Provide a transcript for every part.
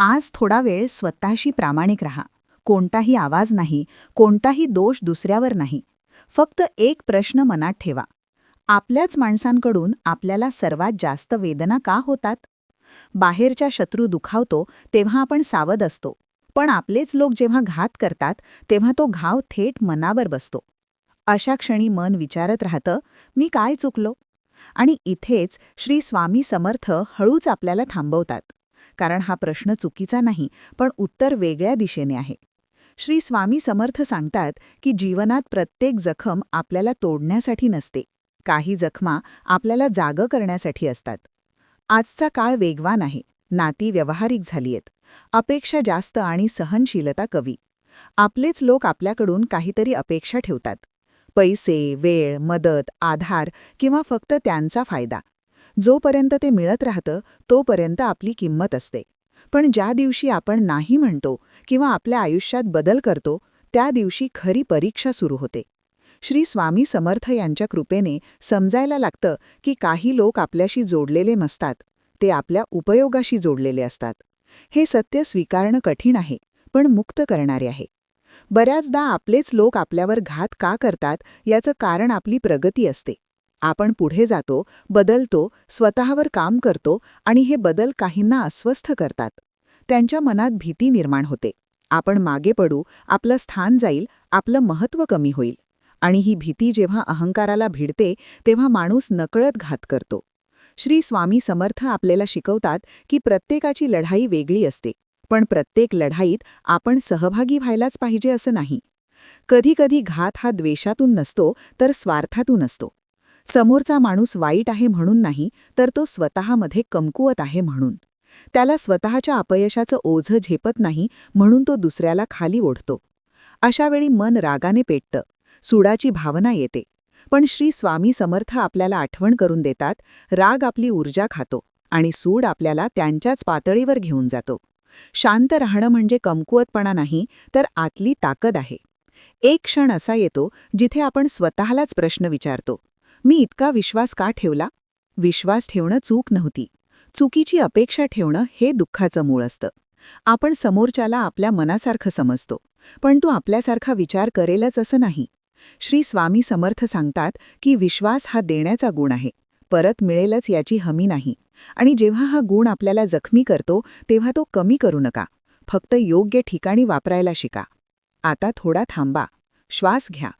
आज थोडा वेळ स्वतःशी प्रामाणिक राहा. कोणताही आवाज नाही, कोणताही दोष दुसऱ्यावर नाही. फक्त एक प्रश्न मनात ठेवा. आपल्याच माणसांकडून आपल्याला सर्वात जास्त वेदना का होतात? बाहेरच्या शत्रू दुखावतो तेव्हा आपण सावध असतो. पण आपलेच लोक जेव्हा घात करतात तेव्हा तो घाव थेट मनावर बसतो. अशा क्षणी मन विचारत राहतं, मी काय चुकलो? आणि इथेच श्री स्वामी समर्थ हळूच आपल्याला थांबवतात. कारण हा प्रश्न चुकीचा नाही, पण उत्तर वेगळ्या दिशेने आहे. श्री स्वामी समर्थ सांगतात की जीवनात प्रत्येक जखम आपल्याला तोडण्यासाठी नसते. काही जखमा आपल्याला जागं करण्यासाठी असतात. आजचा काळ वेगवान आहे. नाती व्यावहारिक झालीयत. अपेक्षा जास्त आणि सहनशीलता कमी. आपलेच लोक आपल्याकडून काहीतरी अपेक्षा ठेवतात. पैसे, वेळ, मदत, आधार किंवा फक्त त्यांचा फायदा. जोपर्यंत ते मिळत राहतं तोपर्यंत आपली किंमत असते. पण ज्या दिवशी आपण नाही म्हणतो किंवा आपल्या आयुष्यात बदल करतो त्या दिवशी खरी परीक्षा सुरू होते. श्री स्वामी समर्थ यांच्या कृपेने समजायला लागतं की काही लोक आपल्याशी जोडलेले नसतात, ते आपल्या उपयोगाशी जोडलेले असतात. हे सत्य स्वीकारणं कठीण आहे, पण मुक्त करणारे आहे. बऱ्याचदा आपलेच लोक आपल्यावर घात का करतात याचं कारण आपली प्रगती असते. आपण पुढे जातो, बदलतो, स्वतःवर काम करतो आणि हे बदल काहींना अस्वस्थ करतात. त्यांच्या मनात भीती निर्माण होते. आपण मागे पडू, आपलं स्थान जाईल, आपलं महत्त्व कमी होईल. आणि ही भीती जेव्हा अहंकाराला भिडते तेव्हा माणूस नकळत घात करतो. श्री स्वामी समर्थ आपल्याला शिकवतात की प्रत्येकाची लढाई वेगळी असते, पण प्रत्येक लढाईत आपण सहभागी व्हायलाच पाहिजे असं नाही. कधीकधी घात हा द्वेषातून नसतो तर स्वार्थातून असतो. समोरचा माणूस वाईट आहे म्हणून नाही, तर तो स्वतःमध्ये कमकुवत आहे म्हणून. त्याला स्वतःच्या अपयशाचं ओझं झेपत नाही म्हणून तो दुसऱ्याला खाली ओढतो. अशावेळी मन रागाने पेटतं, सूडाची भावना येते. पण श्री स्वामी समर्थ आपल्याला आठवण करून देतात, राग आपली ऊर्जा खातो आणि सूड आपल्याला त्यांच्याच पातळीवर घेऊन जातो. शांत राहणं म्हणजे कमकुवतपणा नाही, तर आतली ताकद आहे. एक क्षण असा येतो जिथे आपण स्वतःलाच प्रश्न विचारतो, मी इतका विश्वास का ठेवला? विश्वास ठेवणं चूक नव्हती. चुकीची अपेक्षा ठेवणं हे दुःखाचं मूळ असतं. आपण समोरच्याला आपल्या मनासारखं समजतो, पण तो आपल्यासारखा विचार करेलच असं नाही. श्री स्वामी समर्थ सांगतात की विश्वास हा देण्याचा गुण आहे, परत मिळेलच याची हमी नाही. आणि जेव्हा हा गुण आपल्याला जखमी करतो तेव्हा तो कमी करू नका, फक्त योग्य ठिकाणी वापरायला शिका. आता थोडा थांबा, श्वास घ्या.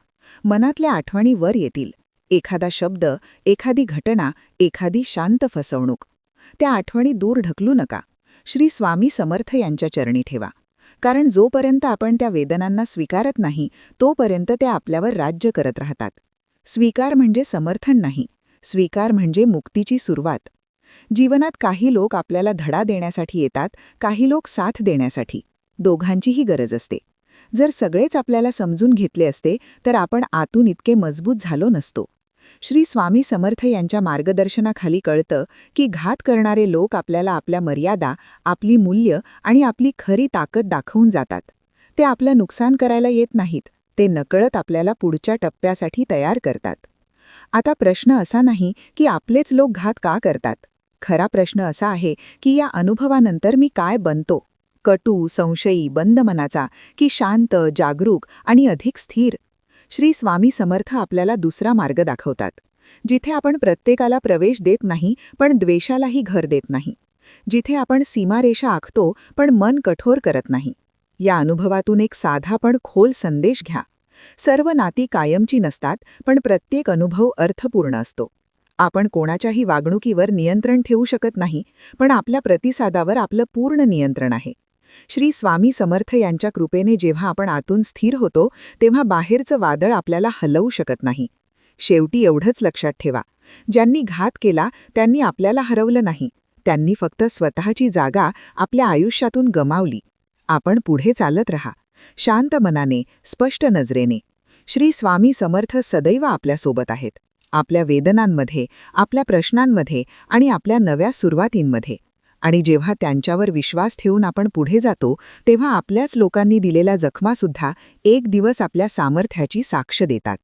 मनातल्या आठवणी वर येतील. एखादा शब्द, एखादी घटना, एखादी शांत फसवणूक. त्या आठवणी दूर ढकलू नका. श्री स्वामी समर्थ यांच्या चरणी ठेवा. कारण जोपर्यंत आपण त्या वेदनांना स्वीकारत नाही तोपर्यंत त्या आपल्यावर राज्य करत राहतात. स्वीकार म्हणजे समर्थन नाही, स्वीकार म्हणजे मुक्तीची सुरुवात. जीवनात काही लोक आपल्याला धडा देण्यासाठी येतात, काही लोक साथ देण्यासाठी. दोघांचीही गरज असते. जर सगळेच आपल्याला समजून घेतले असते तर आपण आतून इतके मजबूत झालो नसतो. श्री स्वामी समर्थ यांच्या मार्गदर्शनाखाली कळतं की घात करणारे लोक आपल्याला आपल्या मर्यादा, आपली मूल्य आणि आपली खरी ताकद दाखवून जातात. ते आपलं नुकसान करायला येत नाहीत, ते नकळत आपल्याला पुढच्या टप्प्यासाठी तयार करतात. आता प्रश्न असा नाही की आपलेच लोक घात का करतात. खरा प्रश्न असा आहे की या अनुभवानंतर मी काय बनतो? कटू, संशयी, बंद मनाचा की शांत, जागरूक आणि अधिक स्थिर? श्री स्वामी समर्थ आपल्याला दुसरा मार्ग दाखवतात, जिथे आपण प्रत्येकाला प्रवेश देत नाही पण द्वेषालाही घर देत नाही. जिथे आपण सीमारेषा आखतो पण मन कठोर करत नाही. या अनुभवातून एक साधा पण खोल संदेश घ्या. सर्व नाती कायमची नसतात, पण प्रत्येक अनुभव अर्थपूर्ण असतो. आपण कोणाच्याही वागणुकीवर नियंत्रण ठेवू शकत नाही, पण आपल्या प्रतिसादावर आपलं पूर्ण नियंत्रण आहे. श्री स्वामी समर्थ यांच्या कृपेने जेव्हा आपण आतून स्थिर होतो तेव्हा बाहेरचं वादळ आपल्याला हलवू शकत नाही. शेवटी एवढंच लक्षात ठेवा, ज्यांनी घात केला त्यांनी आपल्याला हरवलं नाही, त्यांनी फक्त स्वतःची जागा आपल्या आयुष्यातून गमावली. आपण पुढे चालत राहा, शांत मनाने, स्पष्ट नजरेने. श्री स्वामी समर्थ सदैव आपल्यासोबत आहेत, आपल्या वेदनांमध्ये, आपल्या प्रश्नांमध्ये आणि आपल्या नव्या सुरुवातींमध्ये. आणि जेव्हा त्यांच्यावर विश्वास ठेवून आपण पुढे जातो तेव्हा आपल्याच लोकांनी दिलेल्या जखमासुद्धा एक दिवस आपल्या सामर्थ्याची साक्ष देतात.